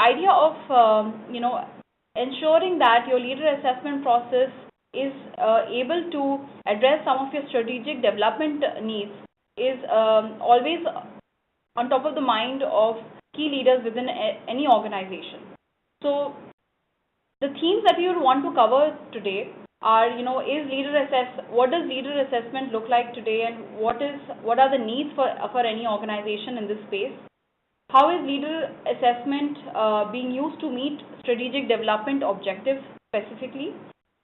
idea of, ensuring that your leader assessment process is able to address some of your strategic development needs is always on top of the mind of key leaders within any organization. So the themes that we would want to cover today are, what does leader assessment look like today, and what are the needs for any organization in this space? How is leader assessment being used to meet strategic development objectives specifically?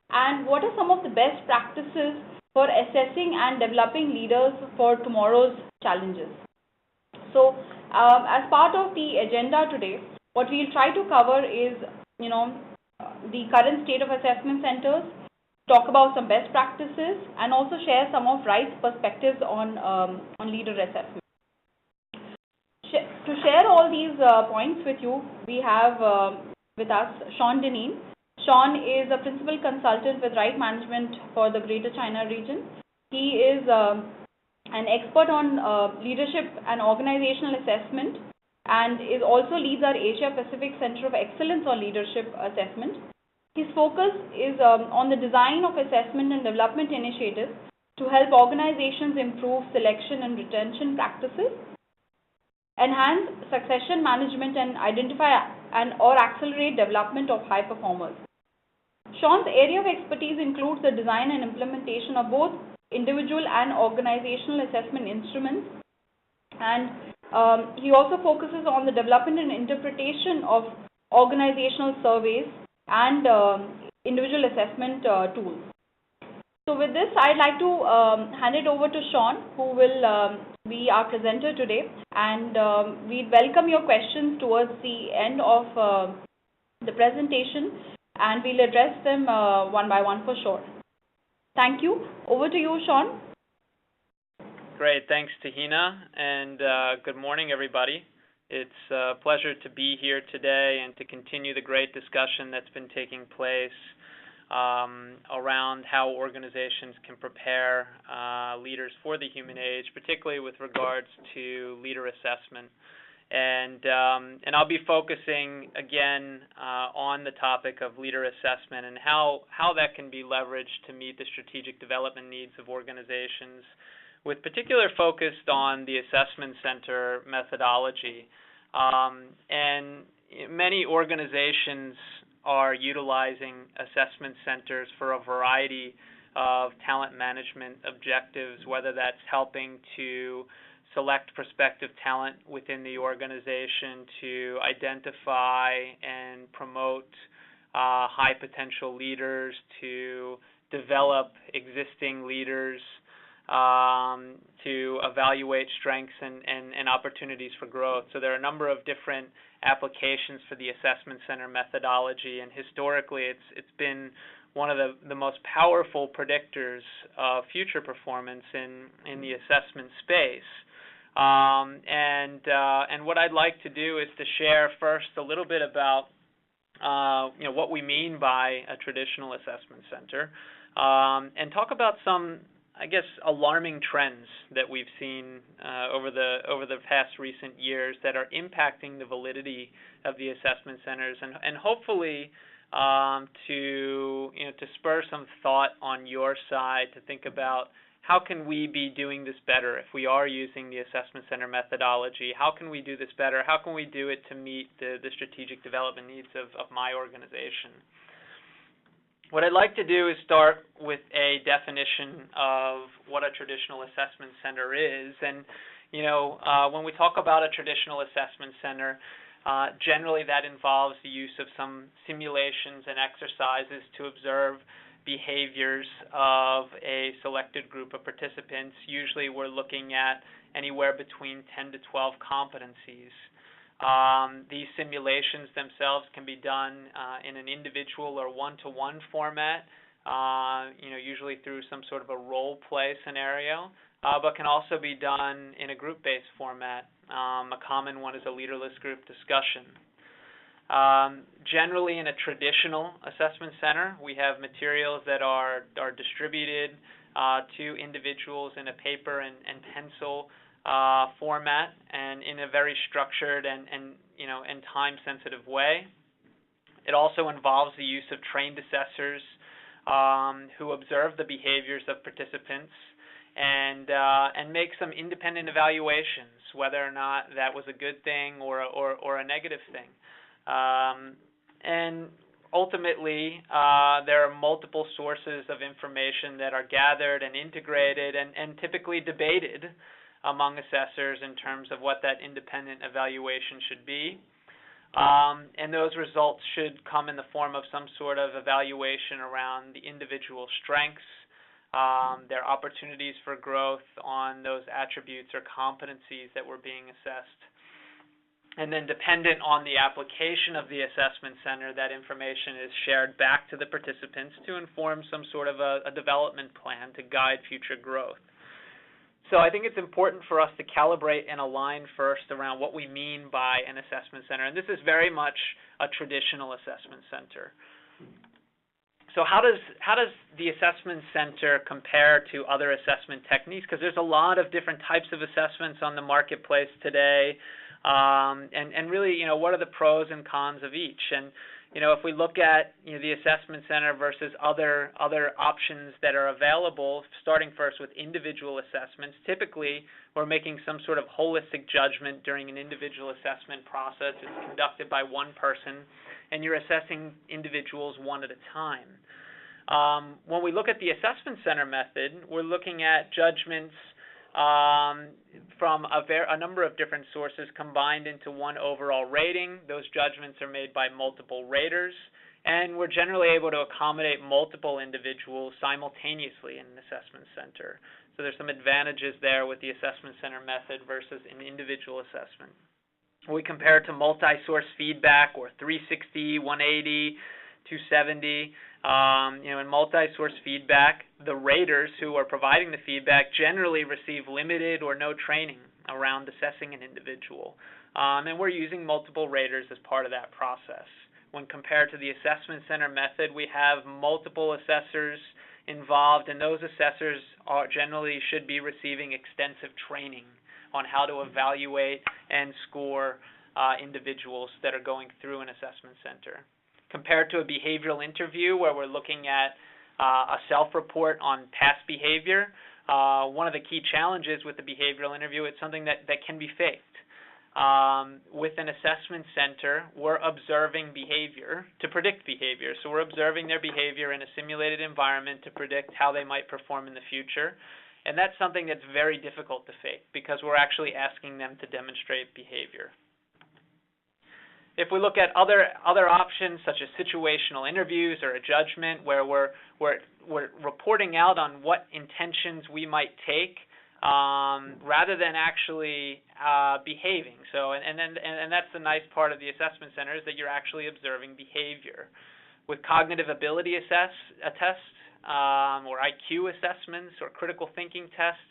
And what are some of the best practices for assessing and developing leaders for tomorrow's challenges? So, as part of the agenda today, what we'll try to cover is, the current state of assessment centers, talk about some best practices, and also share some of Wright's perspectives on leader assessment. To share all these points with you, we have with us Sean Deneen. Sean is a principal consultant with Wright Management for the Greater China region. He is an expert on leadership and organizational assessment, and also leads our Asia Pacific Center of Excellence on Leadership Assessment. His focus is on the design of assessment and development initiatives to help organizations improve selection and retention practices, enhance succession management, and identify or accelerate development of high performers. Sean's area of expertise includes the design and implementation of both individual and organizational assessment instruments, and he also focuses on the development and interpretation of organizational surveys and individual assessment tools. So with this, I'd like to hand it over to Sean, who will be our presenter today, and we'd welcome your questions towards the end of the presentation, and we'll address them one by one for sure. Thank you. Over to you, Sean. Great. Thanks, Tahina, and good morning, everybody. It's a pleasure to be here today and to continue the great discussion that's been taking place around how organizations can prepare leaders for the human age, particularly with regards to leader assessment. And I'll be focusing again on the topic of leader assessment and how that can be leveraged to meet the strategic development needs of organizations, with particular focus on the assessment center methodology. And many organizations are utilizing assessment centers for a variety of talent management objectives, whether that's helping to select prospective talent within the organization, to identify and promote high potential leaders, to develop existing leaders, to evaluate strengths and opportunities for growth. So there are a number of different applications for the assessment center methodology, and historically it's been one of the most powerful predictors of future performance in the assessment space. And what I'd like to do is to share first a little bit about what we mean by a traditional assessment center, and talk about some, I guess, alarming trends that we've seen over the past recent years that are impacting the validity of the assessment centers, and hopefully to spur some thought on your side to think about how can we be doing this better if we are using the assessment center methodology. How can we do this better? How can we do it to meet the strategic development needs of my organization? What I'd like to do is start with a definition of what a traditional assessment center is. And, when we talk about a traditional assessment center, generally that involves the use of some simulations and exercises to observe behaviors of a selected group of participants. Usually we're looking at anywhere between 10 to 12 competencies. These simulations themselves can be done in an individual or one-to-one format, usually through some sort of a role play scenario, but can also be done in a group-based format. A common one is a leaderless group discussion. Generally, in a traditional assessment center, we have materials that are distributed to individuals in a paper and pencil format, and in a very structured and and time-sensitive way. It also involves the use of trained assessors who observe the behaviors of participants and make some independent evaluations, whether or not that was a good thing or a negative thing. And ultimately, there are multiple sources of information that are gathered and integrated and typically debated among assessors in terms of what that independent evaluation should be. And those results should come in the form of some sort of evaluation around the individual strengths, their opportunities for growth on those attributes or competencies that were being assessed. And then dependent on the application of the assessment center, that information is shared back to the participants to inform some sort of a development plan to guide future growth. So I think it's important for us to calibrate and align first around what we mean by an assessment center. And this is very much a traditional assessment center. So how does the assessment center compare to other assessment techniques? Because there's a lot of different types of assessments on the marketplace today. And really, what are the pros and cons of each? And if we look at the assessment center versus other options that are available, starting first with individual assessments, typically we're making some sort of holistic judgment during an individual assessment process. It's conducted by one person, and you're assessing individuals one at a time. When we look at the assessment center method, we're looking at judgments from a number of different sources combined into one overall rating. Those judgments are made by multiple raters, and we're generally able to accommodate multiple individuals simultaneously in an assessment center. So there's some advantages there with the assessment center method versus an individual assessment. We compare it to multi-source feedback or 360, 180, 270. In multi-source feedback, the raters who are providing the feedback generally receive limited or no training around assessing an individual. And we're using multiple raters as part of that process. When compared to the assessment center method, we have multiple assessors involved, and those assessors generally should be receiving extensive training on how to evaluate and score individuals that are going through an assessment center. Compared to a behavioral interview where we're looking at a self-report on past behavior, one of the key challenges with the behavioral interview, it's something that can be faked. With an assessment center, we're observing behavior to predict behavior. So we're observing their behavior in a simulated environment to predict how they might perform in the future. And that's something that's very difficult to fake because we're actually asking them to demonstrate behavior. If we look at other options such as situational interviews or a judgment where we're reporting out on what intentions we might take rather than actually behaving. So and that's the nice part of the assessment center is that you're actually observing behavior. With cognitive ability tests or IQ assessments or critical thinking tests,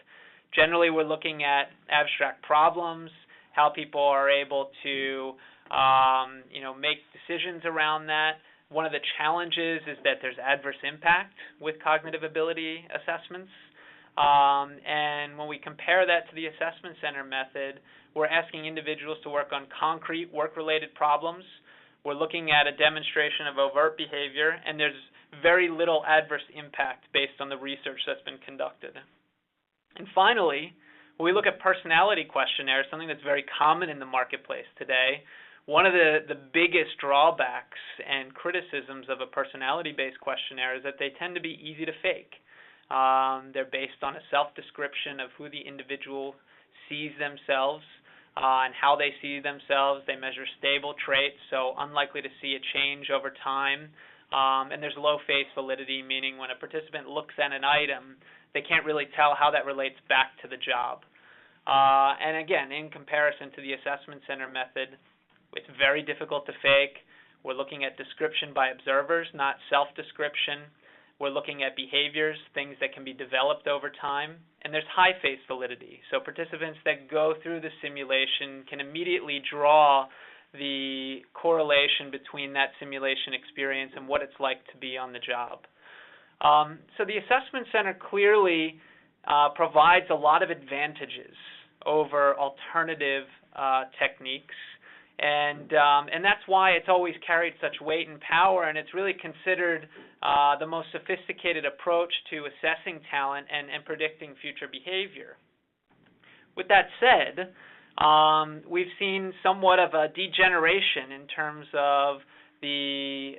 generally we're looking at abstract problems, how people are able to make decisions around that. One of the challenges is that there's adverse impact with cognitive ability assessments. And when we compare that to the assessment center method, we're asking individuals to work on concrete work-related problems. We're looking at a demonstration of overt behavior, and there's very little adverse impact based on the research that's been conducted. And finally, when we look at personality questionnaires, something that's very common in the marketplace today, one of the biggest drawbacks and criticisms of a personality-based questionnaire is that they tend to be easy to fake. They're based on a self-description of who the individual sees themselves and how they see themselves. They measure stable traits, so unlikely to see a change over time. And there's low face validity, meaning when a participant looks at an item, they can't really tell how that relates back to the job. And again, in comparison to the assessment center method, it's very difficult to fake. We're looking at description by observers, not self-description. We're looking at behaviors, things that can be developed over time. And there's high face validity. So participants that go through the simulation can immediately draw the correlation between that simulation experience and what it's like to be on the job. So the assessment center clearly provides a lot of advantages over alternative techniques. And that's why it's always carried such weight and power, and it's really considered the most sophisticated approach to assessing talent and predicting future behavior. With that said, we've seen somewhat of a degeneration in terms of the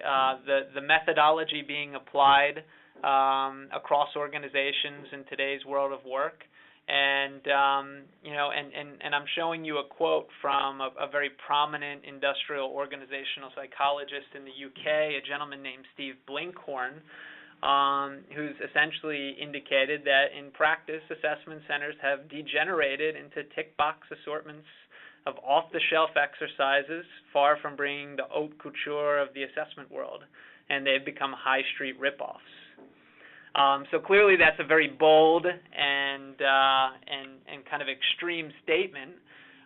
methodology being applied across organizations in today's world of work. And I'm showing you a quote from a very prominent industrial organizational psychologist in the UK, a gentleman named Steve Blinkhorn, who's essentially indicated that in practice, assessment centers have degenerated into tick box assortments of off-the-shelf exercises, far from bringing the haute couture of the assessment world, and they've become high street ripoffs. So clearly, that's a very bold and kind of extreme statement,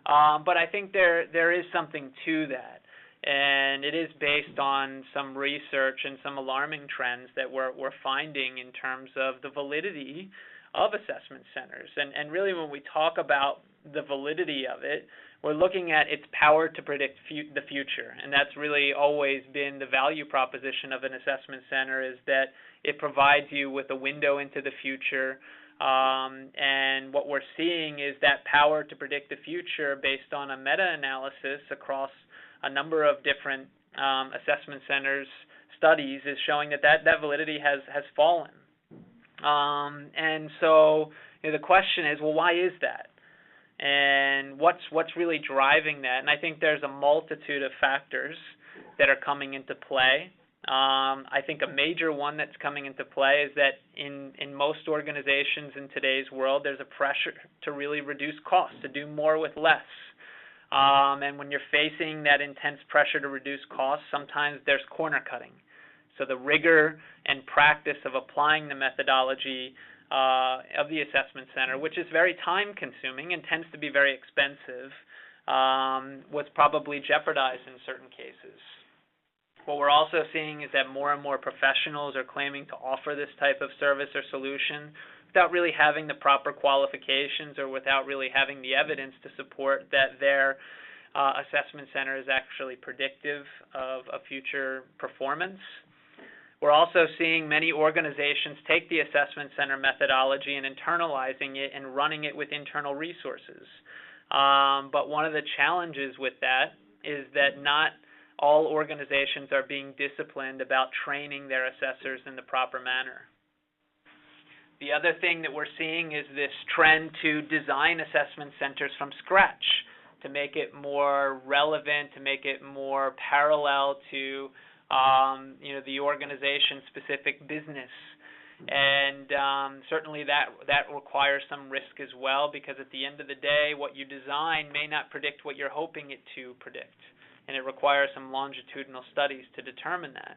but I think there is something to that, and it is based on some research and some alarming trends that we're finding in terms of the validity of assessment centers. And really, when we talk about the validity of it, we're looking at its power to predict the future, and that's really always been the value proposition of an assessment center, is that it provides you with a window into the future, and what we're seeing is that power to predict the future based on a meta-analysis across a number of different assessment centers studies is showing that validity has fallen. And so the question is, well, why is that? And what's really driving that? And I think there's a multitude of factors that are coming into play. I think a major one that's coming into play is that in most organizations in today's world, there's a pressure to really reduce costs, to do more with less. And when you're facing that intense pressure to reduce costs, sometimes there's corner cutting. So the rigor and practice of applying the methodology of the assessment center, which is very time-consuming and tends to be very expensive, was probably jeopardized in certain cases. What we're also seeing is that more and more professionals are claiming to offer this type of service or solution without really having the proper qualifications or without really having the evidence to support that their assessment center is actually predictive of a future performance. We're also seeing many organizations take the assessment center methodology and internalizing it and running it with internal resources. But one of the challenges with that is that not all organizations are being disciplined about training their assessors in the proper manner. The other thing that we're seeing is this trend to design assessment centers from scratch, to make it more relevant, to make it more parallel to the organization-specific business. And certainly that requires some risk as well, because at the end of the day, what you design may not predict what you're hoping it to predict, and it requires some longitudinal studies to determine that.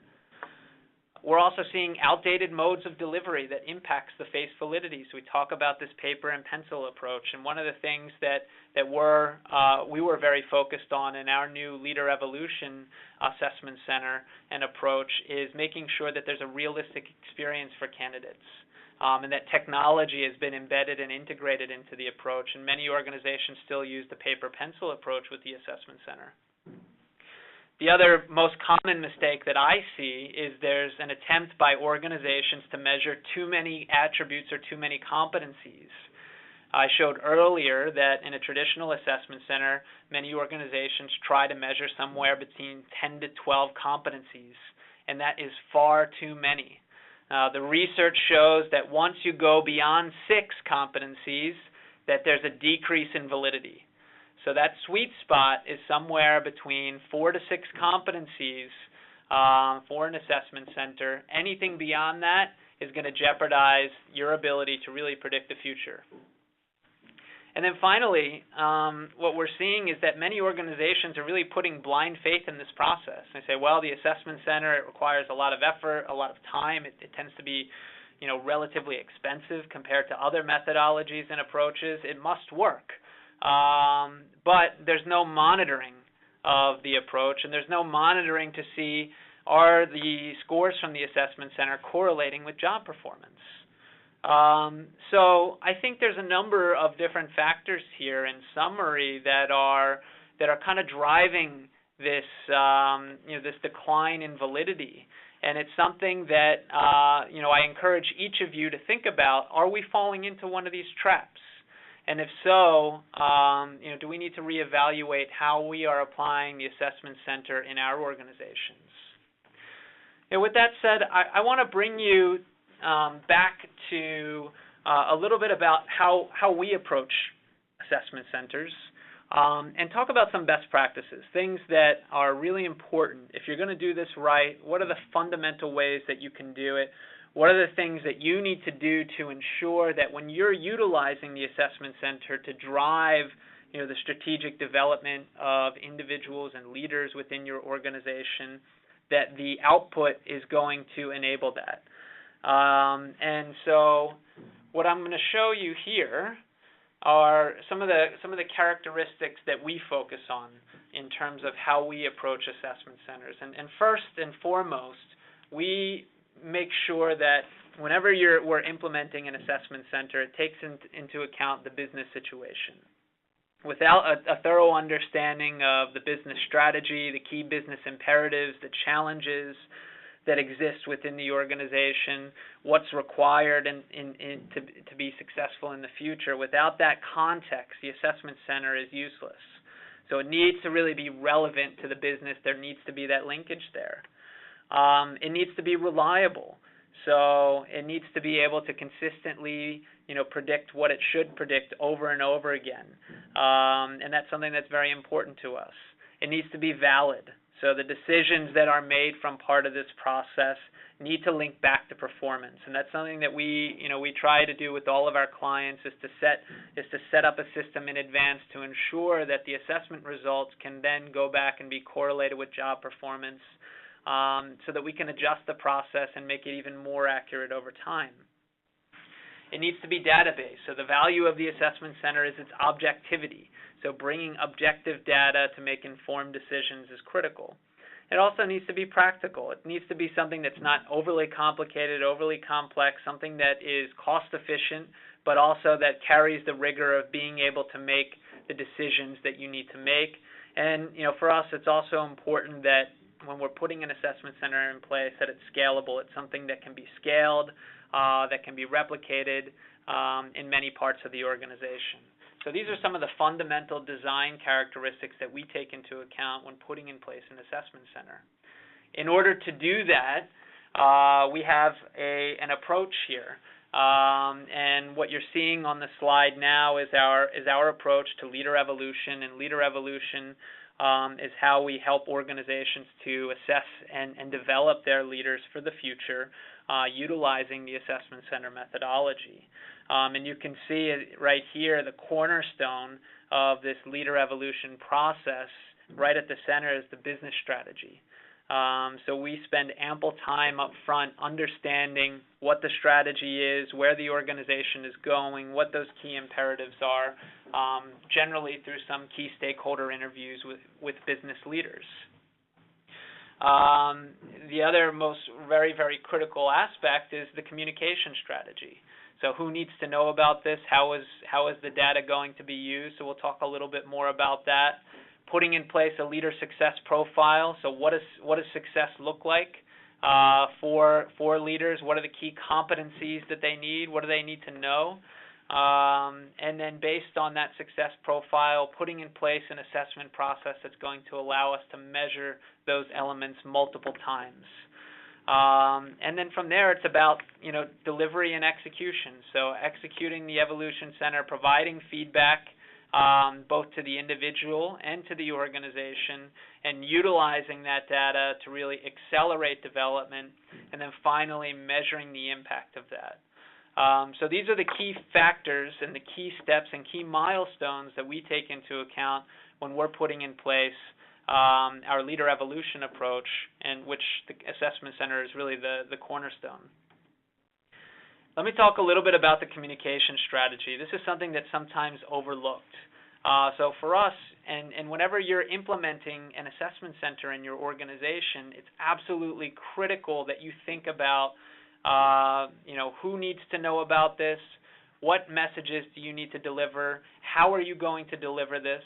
We're also seeing outdated modes of delivery that impacts the face validity. So we talk about this paper and pencil approach, and one of the things that we were very focused on in our new Leader Evolution Assessment Center and approach is making sure that there's a realistic experience for candidates, and that technology has been embedded and integrated into the approach, and many organizations still use the paper-pencil approach with the assessment center. The other most common mistake that I see is there's an attempt by organizations to measure too many attributes or too many competencies. I showed earlier that in a traditional assessment center, many organizations try to measure somewhere between 10 to 12 competencies, and that is far too many. The research shows that once you go beyond 6 competencies, that there's a decrease in validity. So that sweet spot is somewhere between 4 to 6 competencies for an assessment center. Anything beyond that is going to jeopardize your ability to really predict the future. And then finally, what we're seeing is that many organizations are really putting blind faith in this process. They say, well, the assessment center, it requires a lot of effort, a lot of time. It tends to be relatively expensive compared to other methodologies and approaches. It must work. But there's no monitoring of the approach, and there's no monitoring to see, are the scores from the assessment center correlating with job performance. So I think there's a number of different factors here in summary that are that are kind of driving this, this decline in validity. And it's something that, I encourage each of you to think about. Are we falling into one of these traps? And if so, do we need to reevaluate how we are applying the assessment center in our organizations? And with that said, I want to bring you back to a little bit about how we approach assessment centers, and talk about some best practices, things that are really important. If you're going to do this right, what are the fundamental ways that you can do it? What are the things that you need to do to ensure that when you're utilizing the assessment center to drive the strategic development of individuals and leaders within your organization, that the output is going to enable that. And so what I'm going to show you here are some of the characteristics that we focus on in terms of how we approach assessment centers. And first and foremost, we make sure that whenever we're implementing an assessment center, it takes into account the business situation. Without a thorough understanding of the business strategy, the key business imperatives, the challenges that exist within the organization, what's required to be successful in the future, without that context, the assessment center is useless. So it needs to really be relevant to the business. There needs to be that linkage there. It needs to be reliable. So it needs to be able to consistently, predict what it should predict over and over again. And that's something that's very important to us. It needs to be valid. So the decisions that are made from part of this process need to link back to performance. And that's something that we try to do with all of our clients, is to set up a system in advance to ensure that the assessment results can then go back and be correlated with job performance, so that we can adjust the process and make it even more accurate over time. It needs to be data-based. So the value of the assessment center is its objectivity. So bringing objective data to make informed decisions is critical. It also needs to be practical. It needs to be something that's not overly complicated, overly complex, something that is cost-efficient, but also that carries the rigor of being able to make the decisions that you need to make. And for us, it's also important that when we're putting an assessment center in place, that it's scalable. It's something that can be scaled, that can be replicated in many parts of the organization. So these are some of the fundamental design characteristics that we take into account when putting in place an assessment center. In order to do that, we have an approach here. And what you're seeing on the slide now is our approach to leader evolution. And leader evolution is how we help organizations to assess and develop their leaders for the future, utilizing the assessment center methodology. And you can see it right here, the cornerstone of this leader evolution process, right at the center, is the business strategy. So we spend ample time up front understanding what the strategy is, where the organization is going, what those key imperatives are, generally through some key stakeholder interviews with business leaders. The other most very, very critical aspect is the communication strategy. So who needs to know about this? How is the data going to be used? So we'll talk a little bit more about that. Putting in place a leader success profile. So what does success look like for leaders? What are the key competencies that they need? What do they need to know? And then based on that success profile, putting in place an assessment process that's going to allow us to measure those elements multiple times. And then from there, it's about delivery and execution. So executing the Evolution Center, providing feedback both to the individual and to the organization, and utilizing that data to really accelerate development, and then finally measuring the impact of that. So these are the key factors and the key steps and key milestones that we take into account when we're putting in place our leader evolution approach, and which the assessment center is really the cornerstone. Let me talk a little bit about the communication strategy. This is something that's sometimes overlooked. So for us, and whenever you're implementing an assessment center in your organization, it's absolutely critical that you think about who needs to know about this, what messages do you need to deliver, how are you going to deliver this,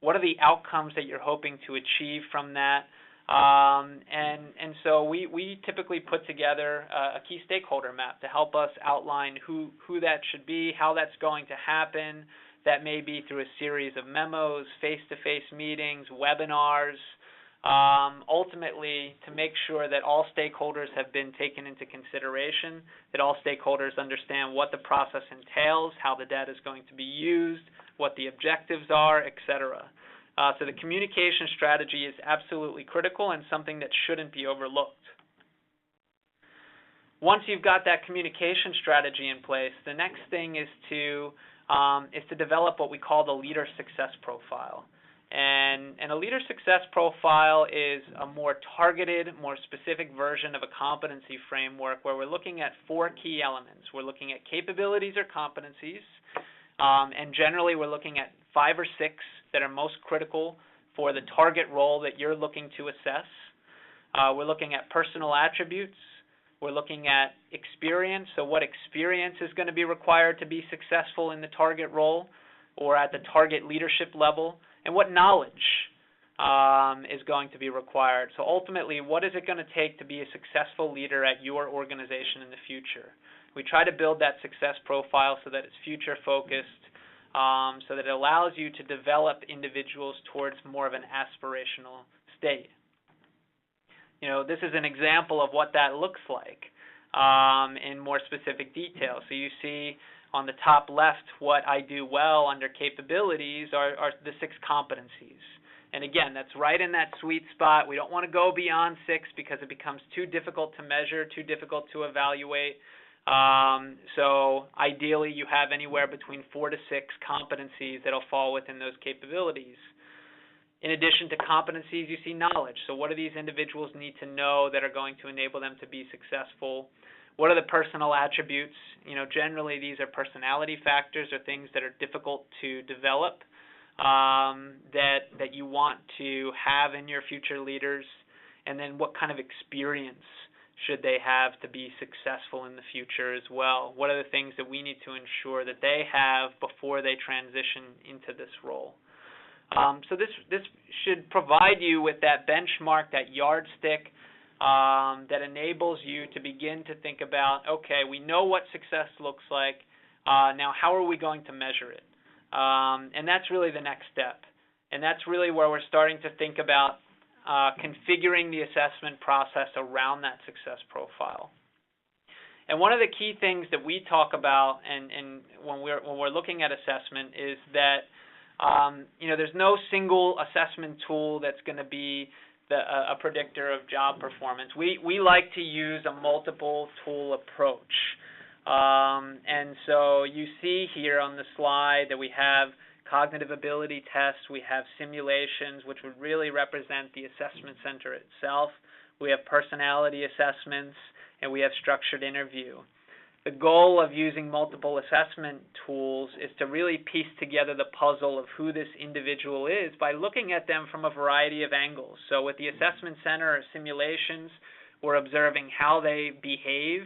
What are the outcomes that you're hoping to achieve from that? And so we typically put together a key stakeholder map to help us outline who that should be, how that's going to happen. That may be through a series of memos, face-to-face meetings, webinars, ultimately to make sure that all stakeholders have been taken into consideration, that all stakeholders understand what the process entails, how the data is going to be used, what the objectives are, etc. So the communication strategy is absolutely critical and something that shouldn't be overlooked. Once you've got that communication strategy in place, the next thing is to develop what we call the leader success profile. And a leader success profile is a more targeted, more specific version of a competency framework where we're looking at 4 key elements. We're looking at capabilities or competencies, and generally we're looking at 5 or 6 that are most critical for the target role that you're looking to assess. We're looking at personal attributes. We're looking at experience, so what experience is going to be required to be successful in the target role or at the target leadership level, and what knowledge is going to be required. So ultimately, what is it going to take to be a successful leader at your organization in the future? We try to build that success profile so that it's future-focused, so that it allows you to develop individuals towards more of an aspirational state. You know, this is an example of what that looks like in more specific detail. So you see on the top left what I do well under capabilities are the 6 competencies. And again, that's right in that sweet spot. We don't want to go beyond 6 because it becomes too difficult to measure, too difficult to evaluate. So ideally you have anywhere between 4 to 6 competencies that'll fall within those capabilities. In addition to competencies, you see knowledge. So what do these individuals need to know that are going to enable them to be successful? What are the personal attributes? You know, generally these are personality factors or things that are difficult to develop that you want to have in your future leaders. And then what kind of experience should they have to be successful in the future as well? What are the things that we need to ensure that they have before they transition into this role? So this should provide you with that benchmark, that yardstick that enables you to begin to think about, okay, we know what success looks like. Now, how are we going to measure it? And that's really the next step. And that's really where we're starting to think about configuring the assessment process around that success profile. And one of the key things that we talk about, and when we're looking at assessment, is that you know, there's no single assessment tool that's going to be a predictor of job performance. We like to use a multiple tool approach. And so you see here on the slide that we have cognitive ability tests, we have simulations, which would really represent the assessment center itself. We have personality assessments, and we have structured interview. The goal of using multiple assessment tools is to really piece together the puzzle of who this individual is by looking at them from a variety of angles. So with the assessment center or simulations, we're observing how they behave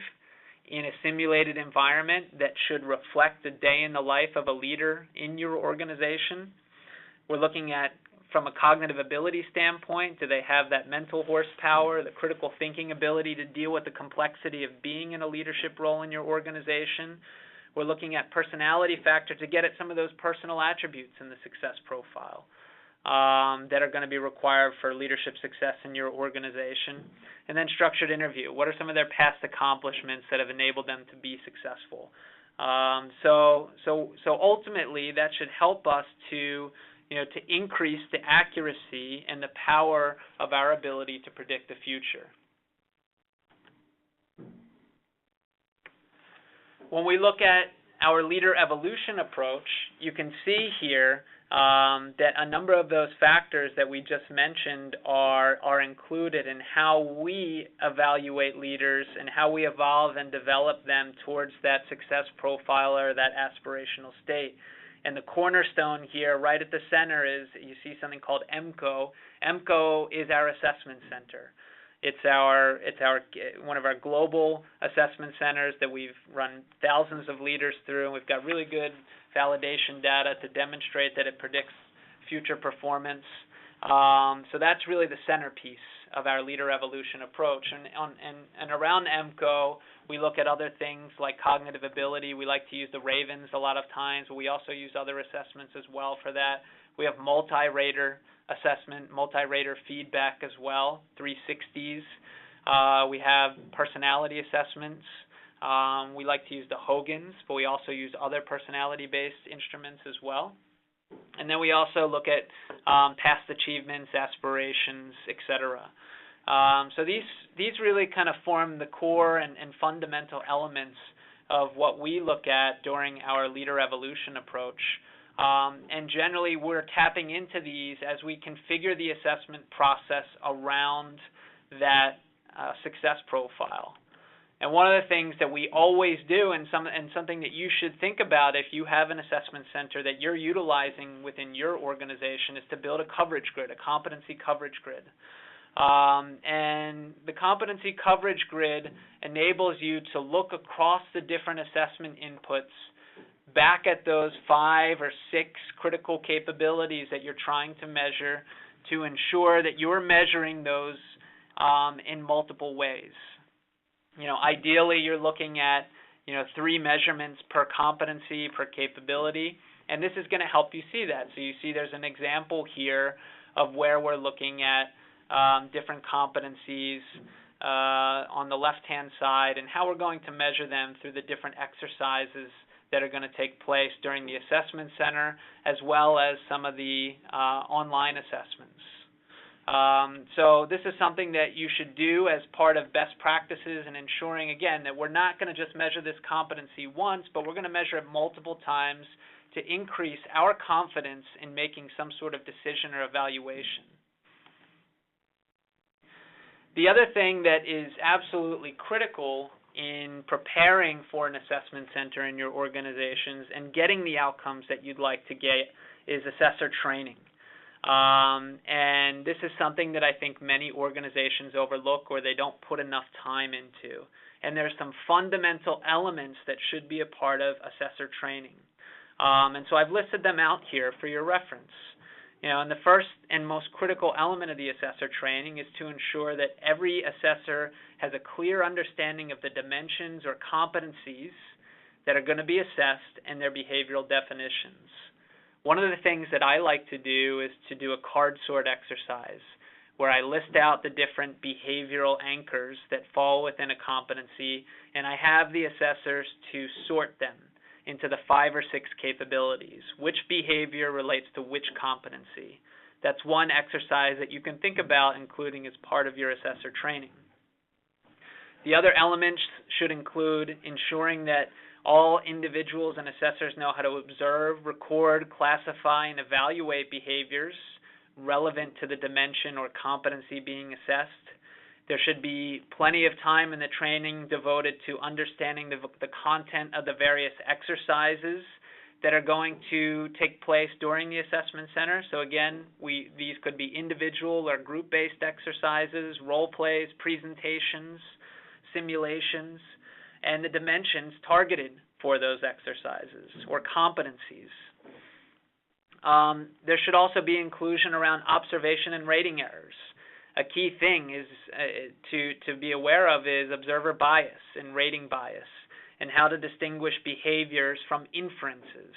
in a simulated environment that should reflect the day in the life of a leader in your organization. We're looking at, from a cognitive ability standpoint, do they have that mental horsepower, the critical thinking ability to deal with the complexity of being in a leadership role in your organization? We're looking at personality factors to get at some of those personal attributes in the success profile that are going to be required for leadership success in your organization. And then structured interview. What are some of their past accomplishments that have enabled them to be successful? So ultimately, that should help us to increase the accuracy and the power of our ability to predict the future. When we look at our leader evolution approach, you can see here that a number of those factors that we just mentioned are included in how we evaluate leaders and how we evolve and develop them towards that success profile or that aspirational state. And the cornerstone here, right at the center, is you see something called EMCO. EMCO is our assessment center. It's one of our global assessment centers that we've run thousands of leaders through, and we've got really good validation data to demonstrate that it predicts future performance. So that's really the centerpiece of our leader evolution approach. And around MCO, we look at other things like cognitive ability. We like to use the Ravens a lot of times, but we also use other assessments as well for that. We have multi-rater assessment, multi-rater feedback as well, 360s. We have personality assessments. We like to use the Hogans, but we also use other personality-based instruments as well. And then we also look at past achievements, aspirations, etc. So these really kind of form the core and fundamental elements of what we look at during our leader evolution approach. And generally, we're tapping into these as we configure the assessment process around that success profile. And one of the things that we always do, and something that you should think about if you have an assessment center that you're utilizing within your organization, is to build a coverage grid, a competency coverage grid. And the competency coverage grid enables you to look across the different assessment inputs back at those 5 or 6 critical capabilities that you're trying to measure to ensure that you're measuring those in multiple ways. Ideally, you're looking at 3 measurements per competency, per capability, and this is going to help you see that. So you see there's an example here of where we're looking at different competencies on the left-hand side and how we're going to measure them through the different exercises that are going to take place during the assessment center, as well as some of the online assessments. So this is something that you should do as part of best practices and ensuring, again, that we're not going to just measure this competency once, but we're going to measure it multiple times to increase our confidence in making some sort of decision or evaluation. The other thing that is absolutely critical in preparing for an assessment center in your organizations and getting the outcomes that you'd like to get is assessor training. And this is something that I think many organizations overlook or they don't put enough time into. And there's some fundamental elements that should be a part of assessor training. And so I've listed them out here for your reference. And the first and most critical element of the assessor training is to ensure that every assessor has a clear understanding of the dimensions or competencies that are going to be assessed and their behavioral definitions. One of the things that I like to do is to do a card sort exercise where I list out the different behavioral anchors that fall within a competency, and I have the assessors to sort them into the 5 or 6 capabilities. Which behavior relates to which competency? That's one exercise that you can think about including as part of your assessor training. The other elements should include ensuring that all individuals and assessors know how to observe, record, classify, and evaluate behaviors relevant to the dimension or competency being assessed. There should be plenty of time in the training devoted to understanding the content of the various exercises that are going to take place during the assessment center. So again, these could be individual or group-based exercises, role plays, presentations, simulations, and the dimensions targeted for those exercises or competencies. There should also be inclusion around observation and rating errors. A key thing is to be aware of is observer bias and rating bias and how to distinguish behaviors from inferences,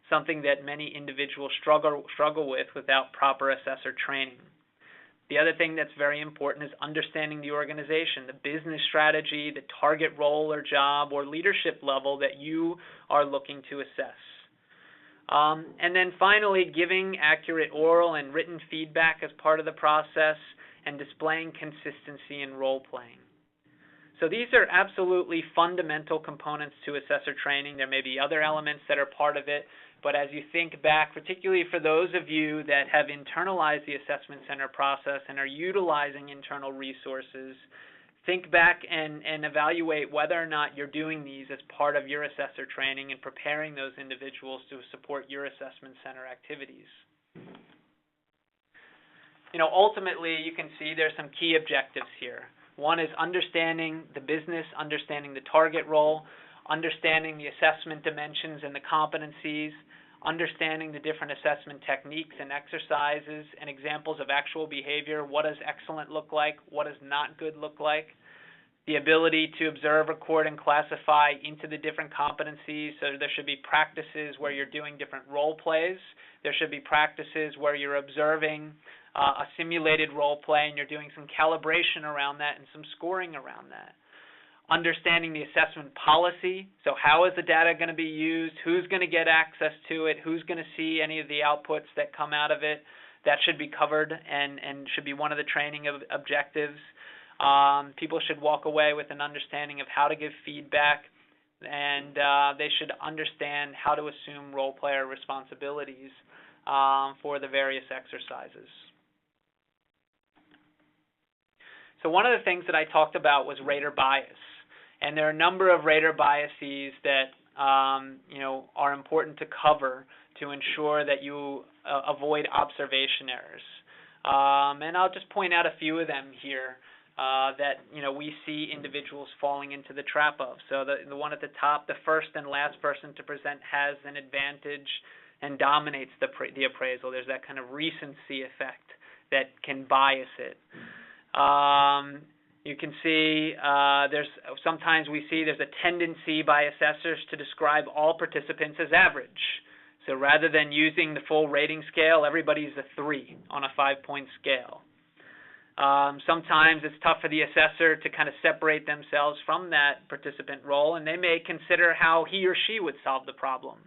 something that many individuals struggle with without proper assessor training. The other thing that's very important is understanding the organization, the business strategy, the target role or job or leadership level that you are looking to assess. And then finally, giving accurate oral and written feedback as part of the process and displaying consistency in role-playing. So these are absolutely fundamental components to assessor training. There may be other elements that are part of it, but as you think back, particularly for those of you that have internalized the assessment center process and are utilizing internal resources, think back and evaluate whether or not you're doing these as part of your assessor training and preparing those individuals to support your assessment center activities. Ultimately, you can see there's some key objectives here. One is understanding the business, understanding the target role, understanding the assessment dimensions and the competencies, understanding the different assessment techniques and exercises and examples of actual behavior. What does excellent look like? What does not good look like? The ability to observe, record, and classify into the different competencies. So there should be practices where you're doing different role plays. There should be practices where you're observing a simulated role play and you're doing some calibration around that and some scoring around that. Understanding the assessment policy. So how is the data going to be used? Who's going to get access to it? Who's going to see any of the outputs that come out of it? That should be covered and should be one of the training objectives. People should walk away with an understanding of how to give feedback, and they should understand how to assume role player responsibilities for the various exercises. So one of the things that I talked about was rater bias, and there are a number of rater biases that are important to cover to ensure that you avoid observation errors. And I'll just point out a few of them here that we see individuals falling into the trap of. So the one at the top, the first and last person to present has an advantage and dominates the appraisal. There's that kind of recency effect that can bias it. You can see sometimes we see there's a tendency by assessors to describe all participants as average. So rather than using the full rating scale, everybody's a 3 on a 5-point scale. Sometimes it's tough for the assessor to kind of separate themselves from that participant role, and they may consider how he or she would solve the problem,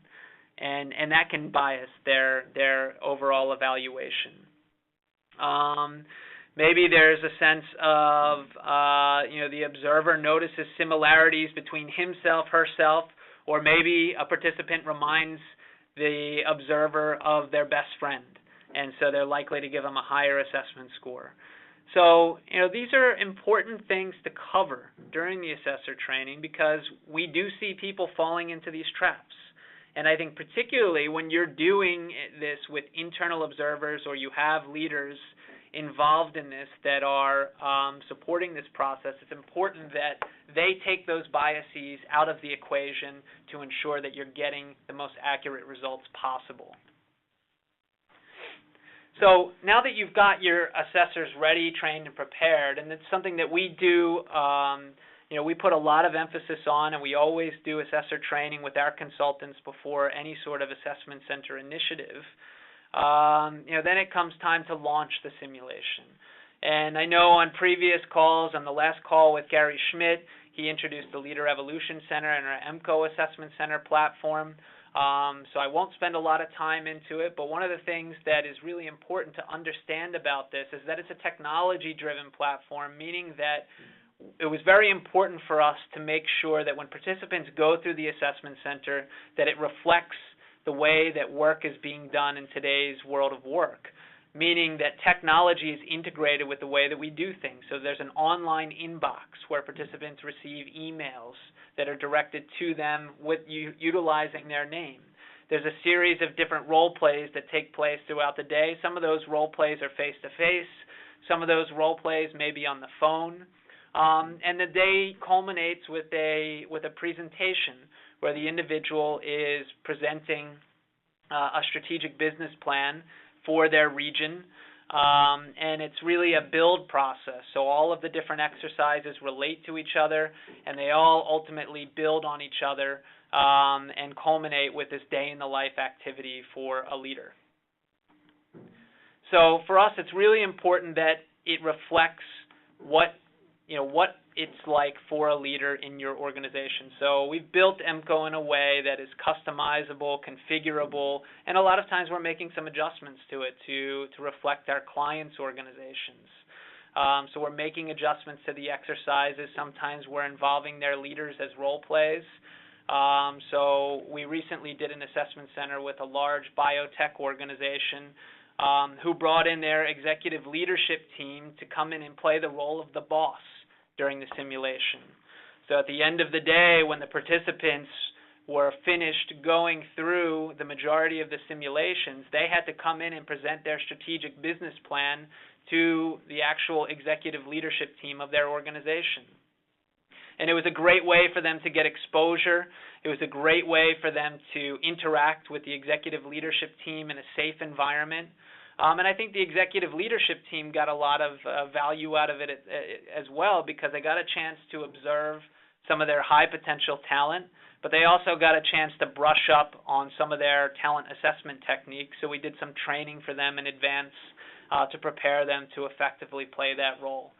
and that can bias their overall evaluation. Maybe there's a sense of the observer notices similarities between himself, herself, or maybe a participant reminds the observer of their best friend, and so they're likely to give them a higher assessment score. So, these are important things to cover during the assessor training because we do see people falling into these traps. And I think particularly when you're doing this with internal observers or you have leaders involved in this that are supporting this process, it's important that they take those biases out of the equation to ensure that you're getting the most accurate results possible. So now that you've got your assessors ready, trained, and prepared, and it's something that we do, we put a lot of emphasis on, and we always do assessor training with our consultants before any sort of assessment center initiative. Then it comes time to launch the simulation. And I know on previous calls, on the last call with Gary Schmidt, he introduced the Leader Evolution Center and our EMCO Assessment Center platform. So I won't spend a lot of time into it, but one of the things that is really important to understand about this is that it's a technology-driven platform, meaning that it was very important for us to make sure that when participants go through the assessment center, that it reflects the way that work is being done in today's world of work, meaning that technology is integrated with the way that we do things. So there's an online inbox where participants receive emails that are directed to them with utilizing their name. There's a series of different role plays that take place throughout the day. Some of those role plays are face-to-face. Some of those role plays may be on the phone. And the day culminates with a presentation where the individual is presenting a strategic business plan for their region. And it's really a build process. So all of the different exercises relate to each other, and they all ultimately build on each other and culminate with this day-in-the-life activity for a leader. So for us, it's really important that it reflects what it's like for a leader in your organization. So we've built EMCO in a way that is customizable, configurable, and a lot of times we're making some adjustments to it to reflect our clients' organizations. So we're making adjustments to the exercises. Sometimes we're involving their leaders as role plays. So we recently did an assessment center with a large biotech organization who brought in their executive leadership team to come in and play the role of the boss during the simulation. So at the end of the day, when the participants were finished going through the majority of the simulations, they had to come in and present their strategic business plan to the actual executive leadership team of their organization. And it was a great way for them to get exposure. It was a great way for them to interact with the executive leadership team in a safe environment. And I think the executive leadership team got a lot of value out of it as well, because they got a chance to observe some of their high potential talent, but they also got a chance to brush up on some of their talent assessment techniques. So we did some training for them in advance to prepare them to effectively play that role.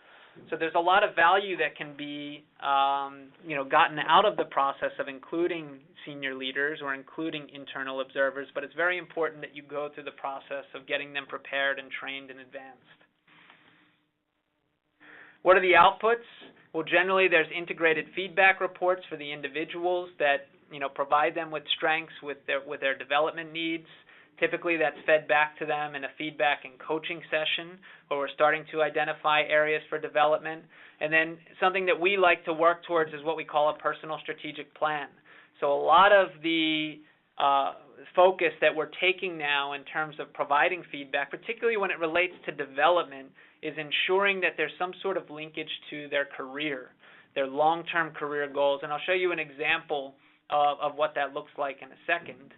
So there's a lot of value that can be gotten out of the process of including senior leaders or including internal observers, but it's very important that you go through the process of getting them prepared and trained in advance. What are the outputs? Well, generally there's integrated feedback reports for the individuals that provide them with strengths with their development needs. Typically that's fed back to them in a feedback and coaching session where we're starting to identify areas for development. And then something that we like to work towards is what we call a personal strategic plan. So a lot of the focus that we're taking now in terms of providing feedback, particularly when it relates to development, is ensuring that there's some sort of linkage to their career, their long-term career goals. And I'll show you an example of what that looks like in a second.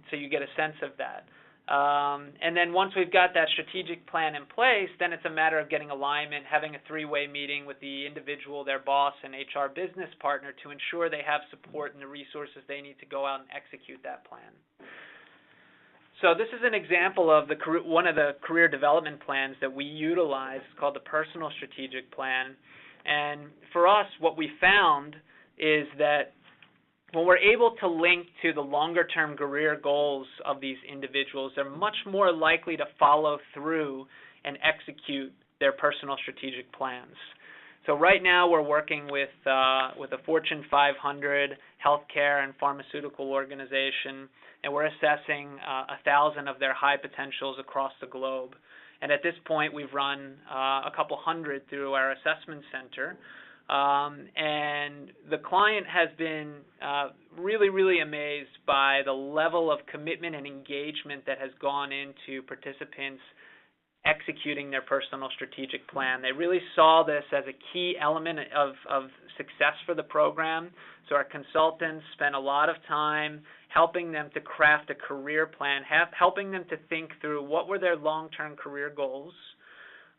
So you get a sense of that. And then once we've got that strategic plan in place, then it's a matter of getting alignment, having a three-way meeting with the individual, their boss, and HR business partner to ensure they have support and the resources they need to go out and execute that plan. So this is an example of one of the career development plans that we utilize. It's called the Personal Strategic Plan. And for us, what we found is that when we're able to link to the longer-term career goals of these individuals, they're much more likely to follow through and execute their personal strategic plans. So right now we're working with a Fortune 500 healthcare and pharmaceutical organization, and we're assessing 1,000 of their high potentials across the globe. And at this point, we've run a couple hundred through our assessment center. And the client has been really, really amazed by the level of commitment and engagement that has gone into participants executing their personal strategic plan. They really saw this as a key element of success for the program. So our consultants spent a lot of time helping them to craft a career plan, helping them to think through what were their long-term career goals.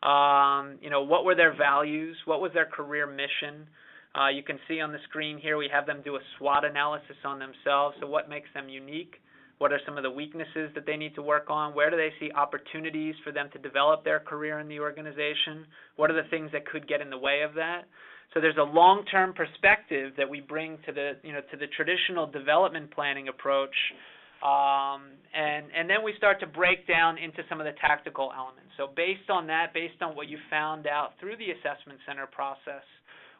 What were their values? What was their career mission? You can see on the screen here we have them do a SWOT analysis on themselves. So what makes them unique? What are some of the weaknesses that they need to work on? Where do they see opportunities for them to develop their career in the organization? What are the things that could get in the way of that? So there's a long-term perspective that we bring to the traditional development planning approach. And then we start to break down into some of the tactical elements. So based on that, based on what you found out through the assessment center process,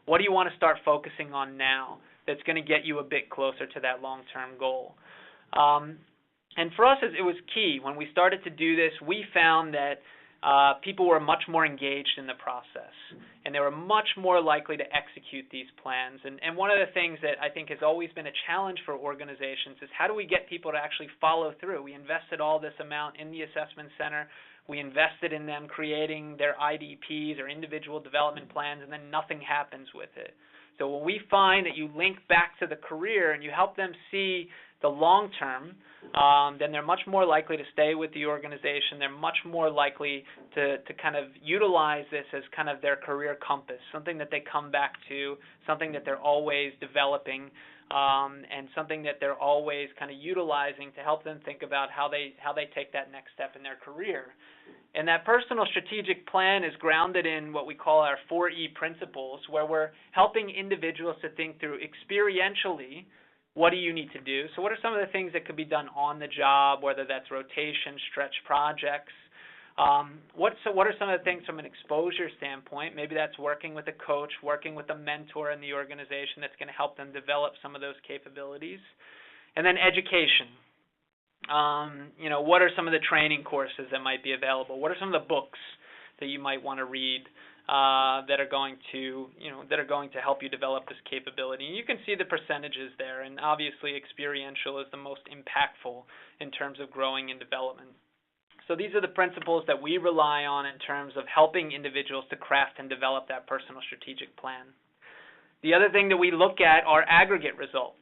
what do you want to start focusing on now that's going to get you a bit closer to that long-term goal? And for us, it was key. When we started to do this, we found that people were much more engaged in the process, and they were much more likely to execute these plans. And one of the things that I think has always been a challenge for organizations is how do we get people to actually follow through? We invested all this amount in the assessment center. We invested in them creating their IDPs or individual development plans, and then nothing happens with it. So when we find that you link back to the career and you help them see the long term, then they're much more likely to stay with the organization. They're much more likely to kind of utilize this as kind of their career compass, something that they come back to, something that they're always developing, and something that they're always kind of utilizing to help them think about how they take that next step in their career. And that personal strategic plan is grounded in what we call our 4E principles, where we're helping individuals to think through experientially, what do you need to do? So what are some of the things that could be done on the job, whether that's rotation, stretch projects? What are some of the things from an exposure standpoint? Maybe that's working with a coach, working with a mentor in the organization that's going to help them develop some of those capabilities. And then education. What are some of the training courses that might be available? What are some of the books that you might want to read that are going to help you develop this capability? And you can see the percentages there, and obviously experiential is the most impactful in terms of growing and development. So these are the principles that we rely on in terms of helping individuals to craft and develop that personal strategic plan. The other thing that we look at are aggregate results.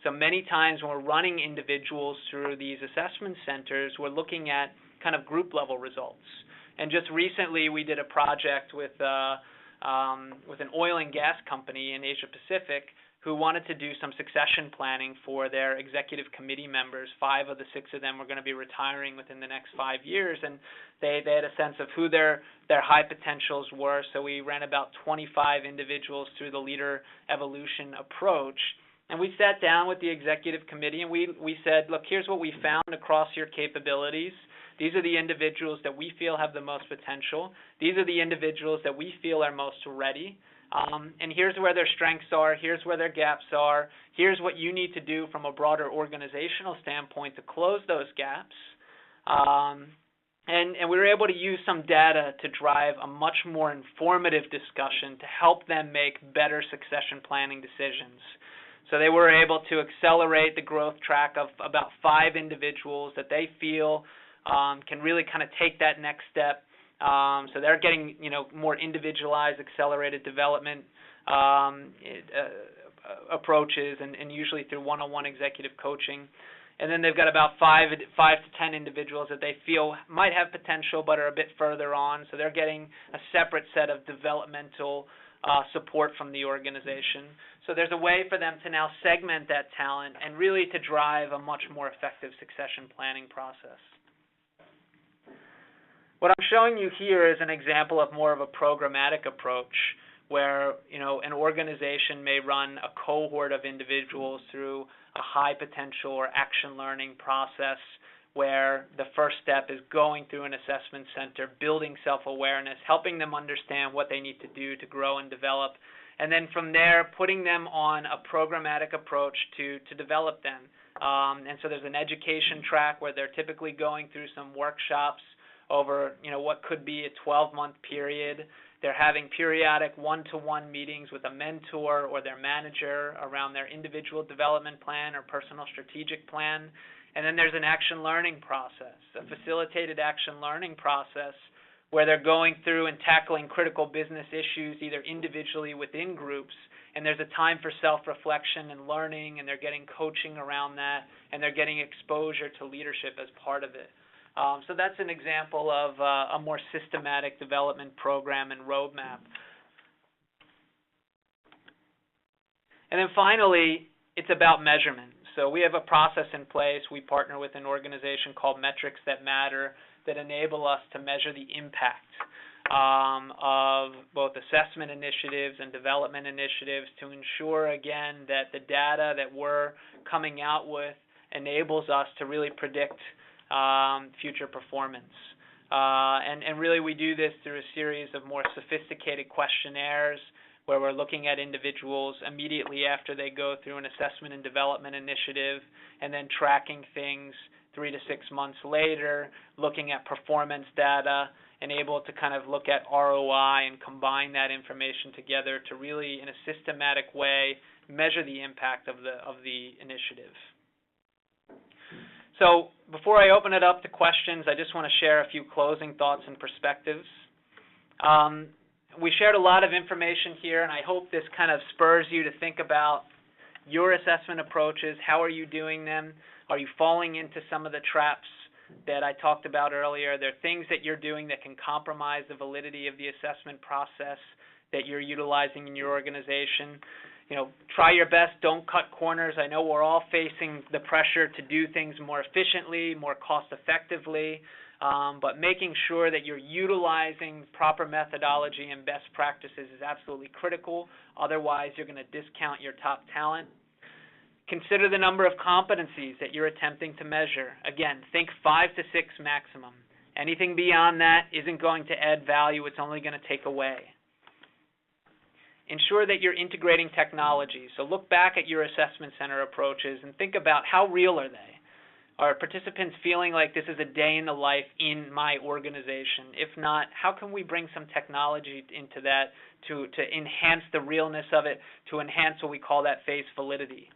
So many times when we're running individuals through these assessment centers, we're looking at kind of group level results. And just recently we did a project with an oil and gas company in Asia Pacific who wanted to do some succession planning for their executive committee members. 5 of the 6 of them were going to be retiring within the next 5 years, and they had a sense of who their high potentials were. So we ran about 25 individuals through the leader evolution approach. And we sat down with the executive committee and we said, look, here's what we found across your capabilities. These are the individuals that we feel have the most potential. These are the individuals that we feel are most ready. And here's where their strengths are. Here's where their gaps are. Here's what you need to do from a broader organizational standpoint to close those gaps. And we were able to use some data to drive a much more informative discussion to help them make better succession planning decisions. So they were able to accelerate the growth track of about 5 individuals that they feel can really kind of take that next step. So they're getting, more individualized, accelerated development approaches, and usually through one-on-one executive coaching. And then they've got about 5 to 10 individuals that they feel might have potential but are a bit further on. So they're getting a separate set of developmental support from the organization. So there's a way for them to now segment that talent and really to drive a much more effective succession planning process. What I'm showing you here is an example of more of a programmatic approach where, an organization may run a cohort of individuals through a high potential or action learning process where the first step is going through an assessment center, building self-awareness, helping them understand what they need to do to grow and develop, and then from there putting them on a programmatic approach to develop them. And so there's an education track where they're typically going through some workshops over what could be a 12-month period. They're having periodic one-to-one meetings with a mentor or their manager around their individual development plan or personal strategic plan. And then there's an action learning process, a facilitated action learning process where they're going through and tackling critical business issues either individually within groups, and there's a time for self-reflection and learning, and they're getting coaching around that, and they're getting exposure to leadership as part of it. So that's an example of a more systematic development program and roadmap. And then finally, it's about measurement. So we have a process in place. We partner with an organization called Metrics That Matter that enable us to measure the impact of both assessment initiatives and development initiatives to ensure, again, that the data that we're coming out with enables us to really predict future performance. And really we do this through a series of more sophisticated questionnaires where we're looking at individuals immediately after they go through an assessment and development initiative and then tracking things 3 to 6 months later, looking at performance data and able to kind of look at ROI and combine that information together to really, in a systematic way, measure the impact of the initiative. So before I open it up to questions, I just want to share a few closing thoughts and perspectives. We shared a lot of information here, and I hope this kind of spurs you to think about your assessment approaches. How are you doing them? Are you falling into some of the traps that I talked about earlier? Are there things that you're doing that can compromise the validity of the assessment process that you're utilizing in your organization? Try your best. Don't cut corners. I know we're all facing the pressure to do things more efficiently, more cost effectively, but making sure that you're utilizing proper methodology and best practices is absolutely critical. Otherwise, you're going to discount your top talent. Consider the number of competencies that you're attempting to measure. Again, think 5 to 6 maximum. Anything beyond that isn't going to add value. It's only going to take away. Ensure that you're integrating technology. So look back at your assessment center approaches and think about how real are they? Are participants feeling like this is a day in the life in my organization? If not, how can we bring some technology into that to enhance the realness of it, to enhance what we call that phase validity?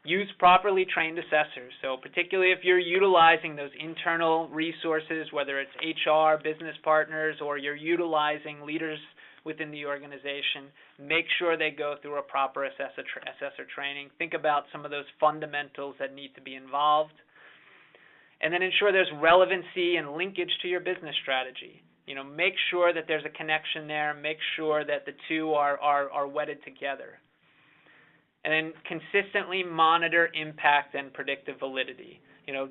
Use properly trained assessors. So particularly if you're utilizing those internal resources, whether it's HR, business partners, or you're utilizing leaders within the organization. Make sure they go through a proper assessor training. Think about some of those fundamentals that need to be involved. And then ensure there's relevancy and linkage to your business strategy. Make sure that there's a connection there. Make sure that the two are wedded together. And then consistently monitor impact and predictive validity.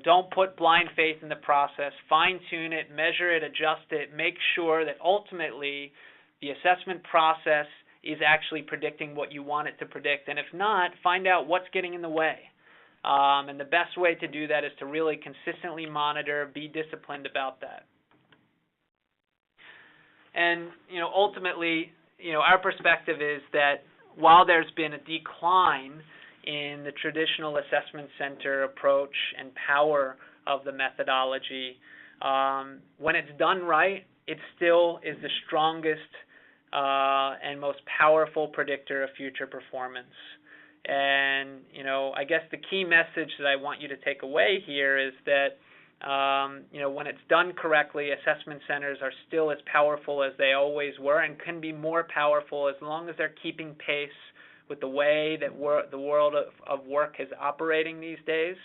Don't put blind faith in the process. Fine-tune it, measure it, adjust it. Make sure that ultimately the assessment process is actually predicting what you want it to predict. And if not, find out what's getting in the way. And the best way to do that is to really consistently monitor, be disciplined about that. And, ultimately, our perspective is that while there's been a decline in the traditional assessment center approach and power of the methodology, when it's done right, it still is the strongest and most powerful predictor of future performance. And, I guess the key message that I want you to take away here is that, when it's done correctly, assessment centers are still as powerful as they always were and can be more powerful as long as they're keeping pace with the way that the world of work is operating these days,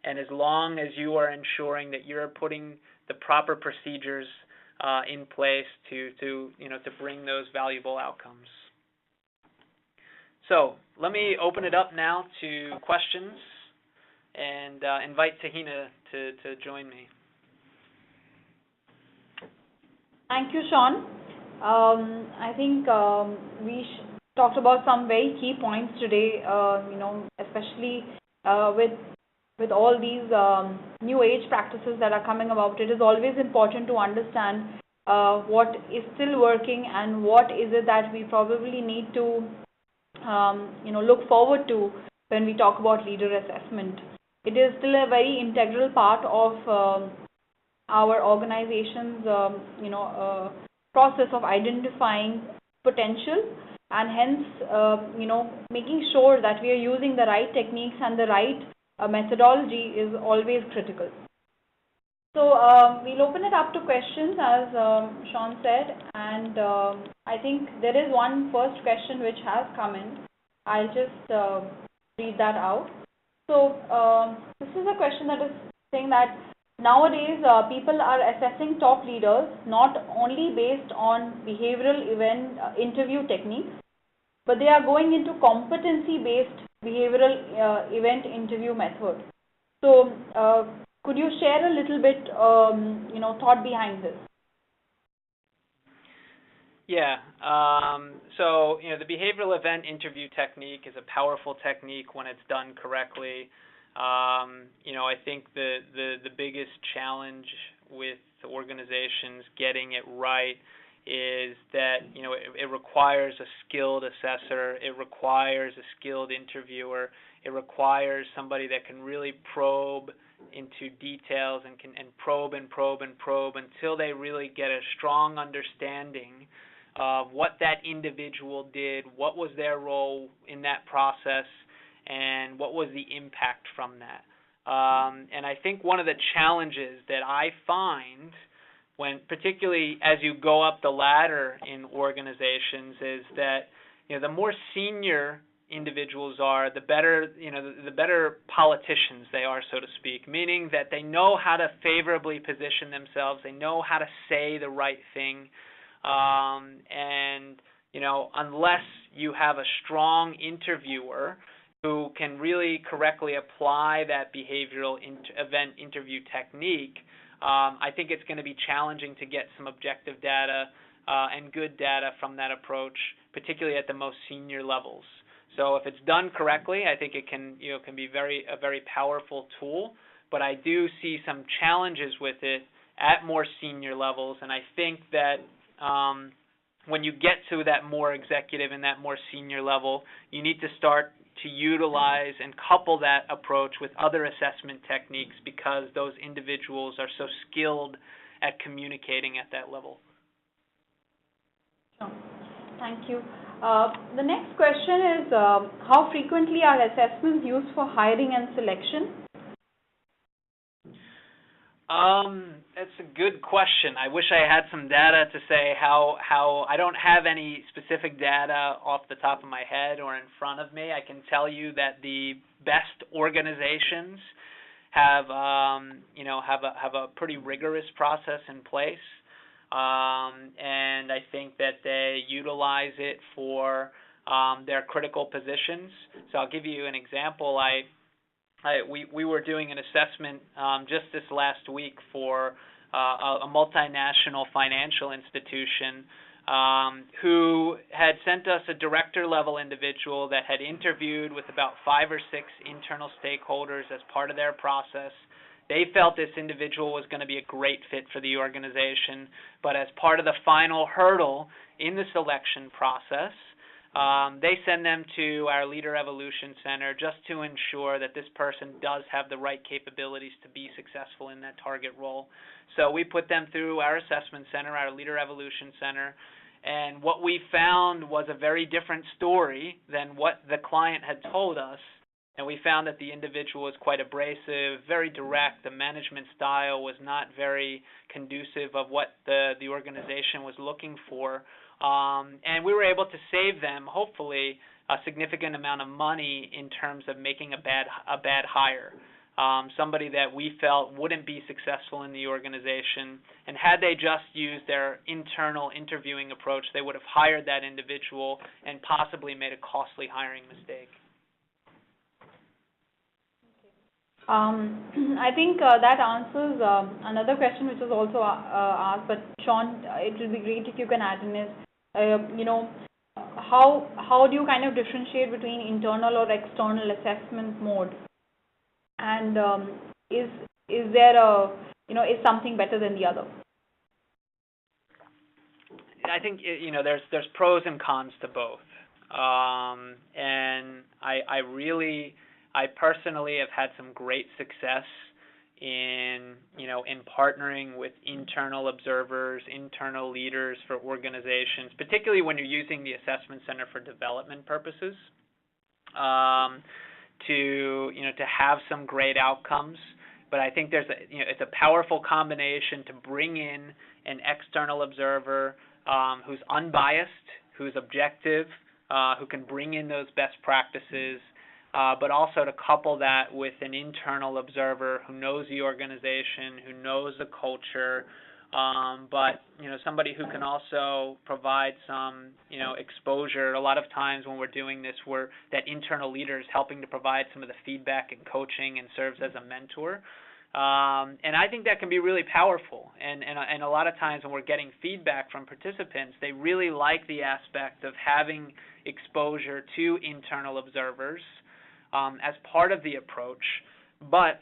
and as long as you are ensuring that you're putting the proper procedures in place to bring those valuable outcomes. So let me open it up now to questions and invite Tahina to join me. Thank you, Sean. I think we talked about some very key points today, especially with all these new age practices that are coming about. It is always important to understand what is still working and what is it that we probably need to look forward to when we talk about leader assessment. It is still a very integral part of our organization's process of identifying potential, and hence making sure that we are using the right techniques and the right methodology is always critical. So we'll open it up to questions, as Sean said, and I think there is one first question which has come in. I'll just read that out. So this is a question that is saying that nowadays people are assessing top leaders not only based on behavioral interview techniques, but they are going into competency-based behavioral event interview method. So could you share a little bit, thought behind this? Yeah. So, the behavioral event interview technique is a powerful technique when it's done correctly. I think the biggest challenge with organizations getting it right is that, it requires a skilled assessor, it requires a skilled interviewer, it requires somebody that can really probe into details and probe until they really get a strong understanding of what that individual did, what was their role in that process, and what was the impact from that. And I think one of the challenges that I find particularly as you go up the ladder in organizations, is that the more senior individuals are, the better the better politicians they are, so to speak. Meaning that they know how to favorably position themselves, they know how to say the right thing, and unless you have a strong interviewer who can really correctly apply that behavioral event interview technique, I think it's going to be challenging to get some objective data and good data from that approach, particularly at the most senior levels. So if it's done correctly, I think it can be a very powerful tool. But I do see some challenges with it at more senior levels, and I think that when you get to that more executive and that more senior level, you need to start to utilize and couple that approach with other assessment techniques, because those individuals are so skilled at communicating at that level. Thank you. The next question is, how frequently are assessments used for hiring and selection? It's a good question. I wish I had some data to say how I don't have any specific data off the top of my head or in front of me. I can tell you that the best organizations have have a pretty rigorous process in place, and I think that they utilize it for their critical positions. So I'll give you an example. We were doing an assessment just this last week for a multinational financial institution who had sent us a director-level individual that had interviewed with about 5 or 6 internal stakeholders as part of their process. They felt this individual was going to be a great fit for the organization, but as part of the final hurdle in the selection process, they send them to our Leader Evolution Center just to ensure that this person does have the right capabilities to be successful in that target role. So we put them through our assessment center, our Leader Evolution Center, and what we found was a very different story than what the client had told us. And we found that the individual was quite abrasive, very direct. The management style was not very conducive of what the organization was looking for. And we were able to save them, hopefully, a significant amount of money in terms of making a bad hire. Somebody that we felt wouldn't be successful in the organization, and had they just used their internal interviewing approach, they would have hired that individual and possibly made a costly hiring mistake. I think that answers another question which was also asked, but Sean, it will be great if you can add in is, how do you kind of differentiate between internal or external assessment mode? And is there is something better than the other? I think there's pros and cons to both, and I personally have had some great success in partnering with internal observers, internal leaders for organizations, particularly when you're using the assessment center for development purposes, to have some great outcomes. But I think it's a powerful combination to bring in an external observer who's unbiased, who's objective, who can bring in those best practices, but also to couple that with an internal observer who knows the organization, who knows the culture, but somebody who can also provide some exposure. A lot of times when we're doing this, that internal leader is helping to provide some of the feedback and coaching and serves as a mentor. And I think that can be really powerful. And a lot of times when we're getting feedback from participants, they really like the aspect of having exposure to internal observers as part of the approach. But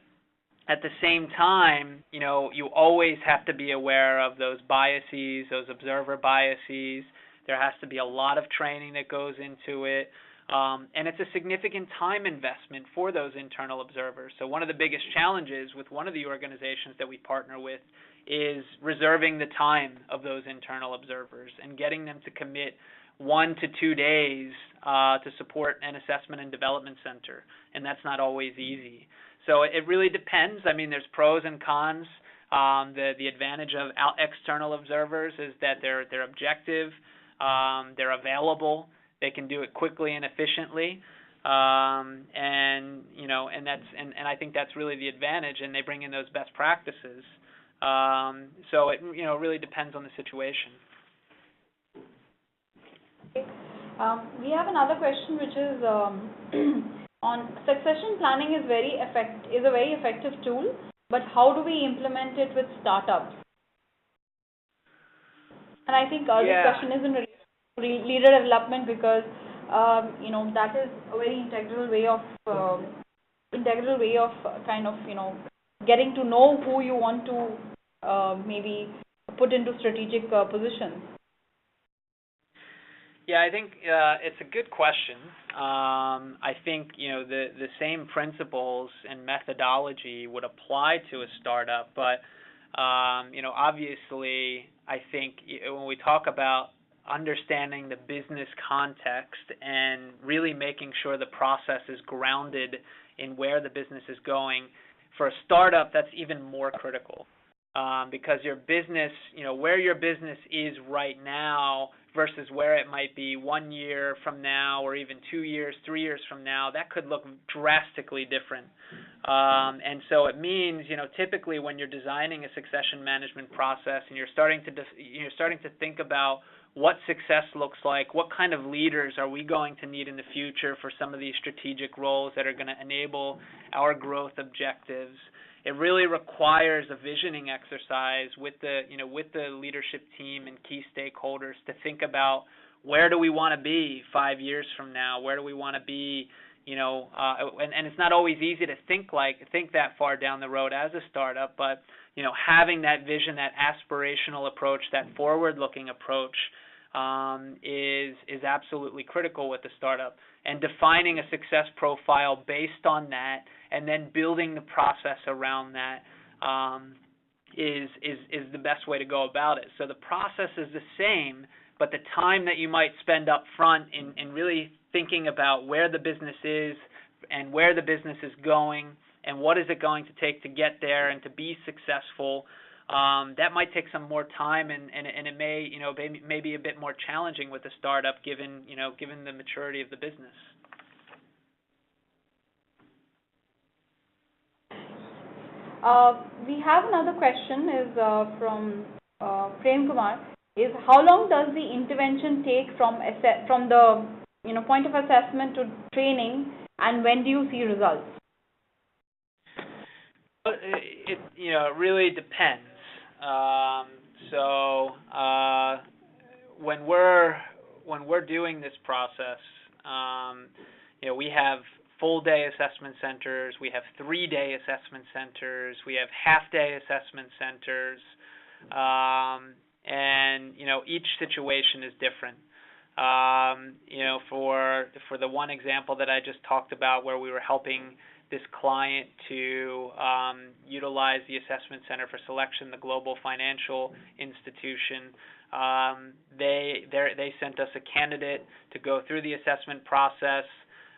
at the same time, you always have to be aware of those biases, those observer biases. There has to be a lot of training that goes into it. And it's a significant time investment for those internal observers. So one of the biggest challenges with one of the organizations that we partner with is reserving the time of those internal observers and getting them to commit 1 to 2 days to support an assessment and development center. And that's not always easy. So it really depends. I mean, there's pros and cons. The advantage of external observers is that they're objective, they're available, they can do it quickly and efficiently, and I think that's really the advantage. And they bring in those best practices. So it really depends on the situation. We have another question, which is on succession planning is a very effective tool, but how do we implement it with startups? And I think this question is in leader development because that is a very integral way of kind of getting to know who you want to maybe put into strategic positions. Yeah, I think it's a good question. I think the same principles and methodology would apply to a startup, but obviously, I think when we talk about understanding the business context and really making sure the process is grounded in where the business is going, for a startup, that's even more critical. because your business, where your business is right now versus where it might be 1 year from now, or even 2 years, 3 years from now, that could look drastically different. And so it means, typically when you're designing a succession management process and you're starting to think about what success looks like, what kind of leaders are we going to need in the future for some of these strategic roles that are going to enable our growth objectives. It really requires a visioning exercise with the leadership team and key stakeholders to think about, where do we want to be 5 years from now? Where do we want to be? And it's not always easy to think that far down the road as a startup, but having that vision, that aspirational approach, that forward-looking approach is absolutely critical with the startup. And defining a success profile based on that, and then building the process around that is the best way to go about it. So the process is the same, but the time that you might spend up front in really thinking about where the business is and where the business is going and what is it going to take to get there and to be successful, that might take some more time, and it may be a bit more challenging with the startup given the maturity of the business. We have another question is from Prem Kumar. Is how long does the intervention take from the point of assessment to training, and when do you see results? It really depends. When we're doing this process, we have full-day assessment centers, we have 3-day assessment centers, we have half-day assessment centers, and each situation is different. For the one example that I just talked about, where we were helping this client to utilize the assessment center for selection, the global financial institution, they sent us a candidate to go through the assessment process.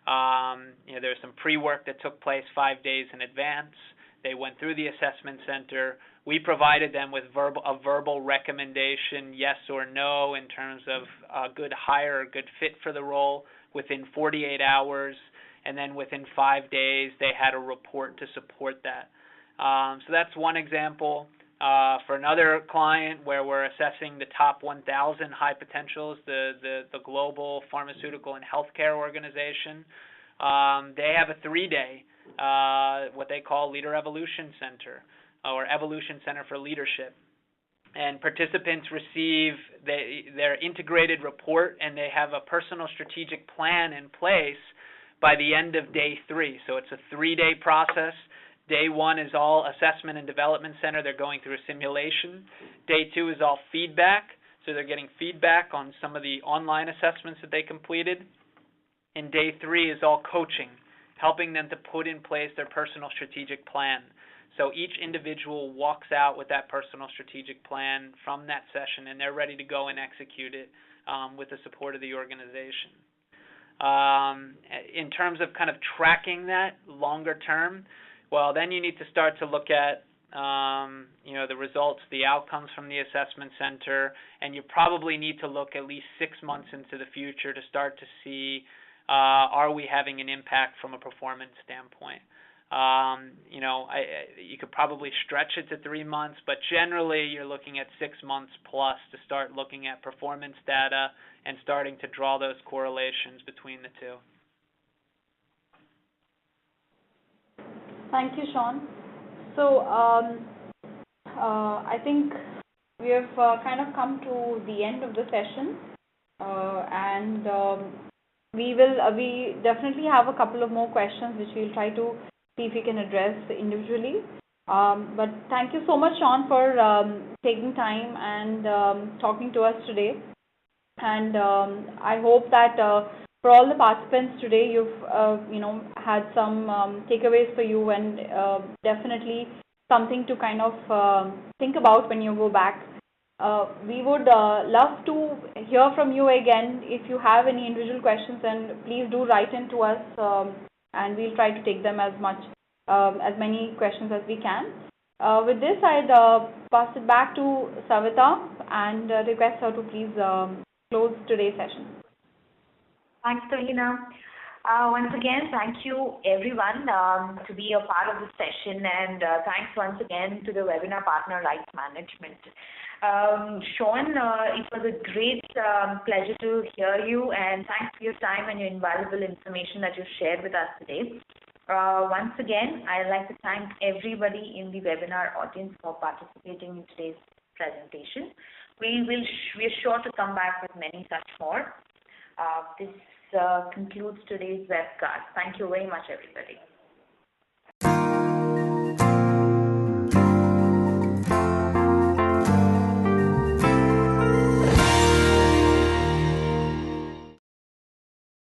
There was some pre-work that took place 5 days in advance. They went through the assessment center. We provided them with a verbal recommendation, yes or no, in terms of a good hire or good fit for the role within 48 hours. And then within 5 days, they had a report to support that. So that's one example. For another client where we're assessing the top 1,000 high potentials, the global pharmaceutical and healthcare organization, they have a 3-day, what they call Leader Evolution Center, or Evolution Center for Leadership. And participants receive their integrated report, and they have a personal strategic plan in place by the end of day 3. So it's a 3-day process. Day 1 is all assessment and development center. They're going through a simulation. Day 2 is all feedback. So they're getting feedback on some of the online assessments that they completed. And day 3 is all coaching, helping them to put in place their personal strategic plan. So each individual walks out with that personal strategic plan from that session, and they're ready to go and execute it with the support of the organization. In terms of kind of tracking that longer term, well, then you need to start to look at the results, the outcomes from the assessment center, and you probably need to look at least 6 months into the future to start to see, are we having an impact from a performance standpoint? You could probably stretch it to 3 months, but generally you're looking at 6 months plus to start looking at performance data and starting to draw those correlations between the two. Thank you, Sean. So I think we have kind of come to the end of the session, and we definitely have a couple of more questions which we'll try to see if we can address individually. But thank you so much, Sean, for taking time and talking to us today. And I hope that for all the participants today, you've had some takeaways for you, and definitely something to kind of think about when you go back. We would love to hear from you again. If you have any individual questions, then please do write in to us, and we'll try to take them as many questions as we can. With this, I'd pass it back to Savita and request her to please close today's session. Thanks, Tolina. Once again, thank you everyone to be a part of this session, and thanks once again to the webinar partner, Rights Management. Sean, it was a great pleasure to hear you, and thanks for your time and your invaluable information that you've shared with us today. Once again, I'd like to thank everybody in the webinar audience for participating in today's presentation. We're sure to come back with many such more. This concludes today's webcast. Thank you very much, everybody.